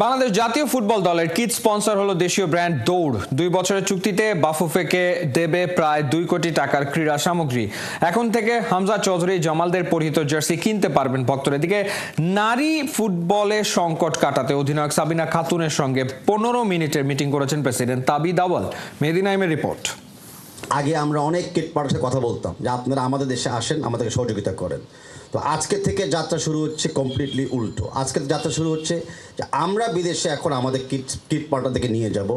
বাংলাদেশ জাতীয় ফুটবল দলের kit sponsor হলো দেশীয় ব্র্যান্ড দৌড়। 2 বছরের চুক্তিতে বাফুফেকে দেবে প্রায় 2 কোটি টাকার ক্রীড়া সামগ্রী। এখন থেকে হামজা চৌধুরী, জামালদের পরিহিত জার্সি কিনতে পারবেন ভক্তরা। এদিকে নারী ফুটবলে সংকট কাটাতে অধিনায়ক সাবিনা খাতুনের সঙ্গে 15 মিনিটের মিটিং করেছেন প্রেসিডেন্ট তাবিদ আওয়াল। মেহেদী নাইমের রিপোর্ট। আগে আমরা অনেক কিট পার্টনারের সাথে কথা বলতাম যে আপনারা আমাদের দেশে আসেন, আমাদেরকে সহযোগিতা করেন। তো আজকে থেকে যাত্রা শুরু হচ্ছে কমপ্লিটলি উল্টো। আজকে যাত্রা শুরু হচ্ছে যে আমরা বিদেশে এখন আমাদের কিট পার্টনারদেরকে নিয়ে যাব।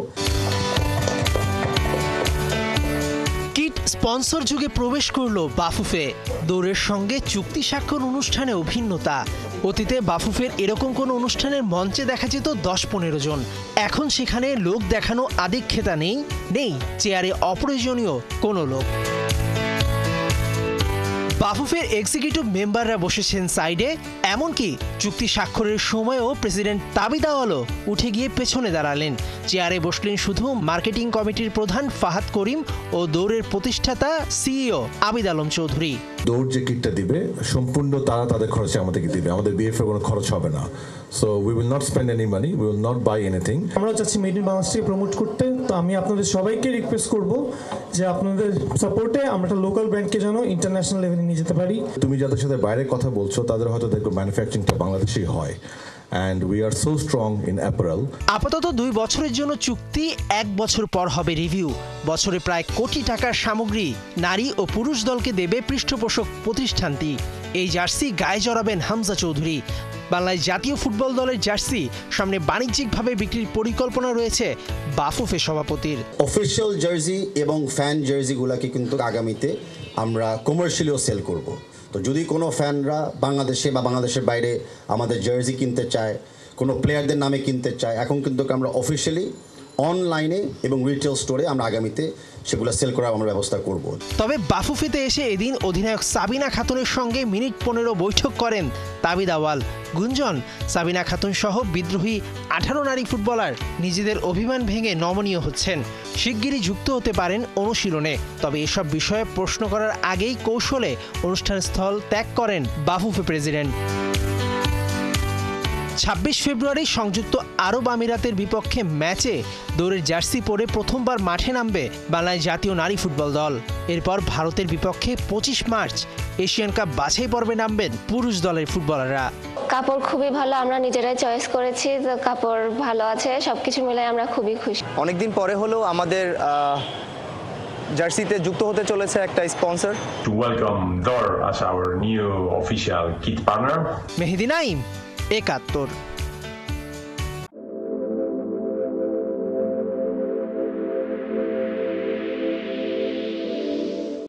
কিট স্পন্সর যুগে প্রবেশ করলো বাফুফে। দৌড়ের সঙ্গে চুক্তি স্বাক্ষর অনুষ্ঠানেও ভিন্নতা। অতীতে বাফুফের এরকম কোনো অনুষ্ঠানের মঞ্চে দেখা যেত 10-15 জন। এখন সেখানে লোক দেখানো আদিক্ষেতা নেই চেয়ারে অপ্রয়োজনীয় কোনো লোক। বাফুফের এক্সিকিউটিভ মেম্বাররা বসেছেন সাইডে, এমনকি চুক্তি স্বাক্ষরের সময়ও প্রেসিডেন্ট তাবিদ আওয়ালও উঠে গিয়ে পেছনে দাঁড়ালেন। চেয়ারে বসলেন শুধু মার্কেটিং কমিটির প্রধান ফাহাদ করিম ও দৌড়ের প্রতিষ্ঠাতা সিইও আবিদ আলম চৌধুরী। দৌড় যে কিটটা দিবে সম্পূর্ণ তারা তাদের খরচে আমাদেরকে দিবে, আমাদের বিএফ এর কোনো খরচ হবে না। So we will not spend any money, we will not by anything. আমরা চাচ্ছি মেড ইন বাংলাদেশকে প্রমোট করতে। তো আমি আপনাদের সবাইকে রিকোয়েস্ট করব যে আপনাদের সাপোর্টে আমরা একটা লোকাল ব্র্যান্ডকে যেন ইন্টারন্যাশনাল লেভেলে নিয়ে যেতে পারি। তুমি যাদের সাথে বাইরে কথা বলছো তাদের হয়তো দেখবে ম্যানুফ্যাকচারিংটা বাংলাদেশেই হয়। And we are so strong in apparel. আপাতত 2 বছরের জন্য চুক্তি, 1 বছর পর হবে রিভিউ। বছরে প্রায় কোটি টাকার সামগ্রী নারী ও পুরুষ দলকে দেবে পৃষ্ঠপোষক প্রতিষ্ঠানটি। এই জার্সি গায়ে জড়াবেন হামজা চৌধুরী। বাংলাদেশ জাতীয় ফুটবল দলের জার্সি সামনে বাণিজ্যিকভাবে বিক্রির পরিকল্পনা রয়েছে বাফুফে সভাপতির। অফিসিয়াল জার্সি এবং ফ্যান জার্সিগুলোকে কিন্তু আগামীতে আমরা কমার্শিয়ালিও সেল করব। তো যদি কোনো ফ্যানরা বাংলাদেশে বা বাংলাদেশের বাইরে আমাদের জার্সি কিনতে চায়, কোনো প্লেয়ারদের নামে কিনতে চায়, এখন কিন্তু আমরা অফিসিয়ালি অনলাইনে এবং রিটেল স্টোরে আমরা আগামীতে সেগুলো সেল করার আমরা ব্যবস্থা করব। তবে বাফুফেতে এসে এদিন অধিনায়ক সাবিনা খাতুনের সঙ্গে মিনিট 15 বৈঠক করেন তাবিদ আওয়াল। গুঞ্জন, সাবিনা খাতুন সহ বিদ্রোহী 18 নারী ফুটবলার নিজেদের অভিমান ভেঙে নমনীয় হচ্ছেন। শিগগিরই যুক্ত হতে পারেন অনুশীলনে। তবে এসব বিষয়ে প্রশ্ন করার আগেই কৌশলে অনুষ্ঠান স্থল ত্যাগ করেন বাফুফে প্রেসিডেন্ট। 26 ফেব্রুয়ারি সংযুক্ত আরব আমিরাতের বিপক্ষে ম্যাচে দৌড়ের জার্সি পরে প্রথমবার মাঠে নামবে বাংলাদেশ জাতীয় নারী ফুটবল দল। এরপর ভারতের বিপক্ষে 25 মার্চ এশিয়ান কাপ বাছাই পর্বে নামবেন পুরুষ দলের ফুটবলাররা। কাপড় খুবই ভালো, আমরা নিজেরাই চয়েস করেছি, তো কাপড় ভালো আছে, সবকিছু মিলে আমরা খুবই খুশি। অনেকদিন পরে হলেও আমাদের জার্সিতে যুক্ত হতে চলেছে একটা sponsor. To welcome Dor as our new official kit partner. Mehedi Naim, 71।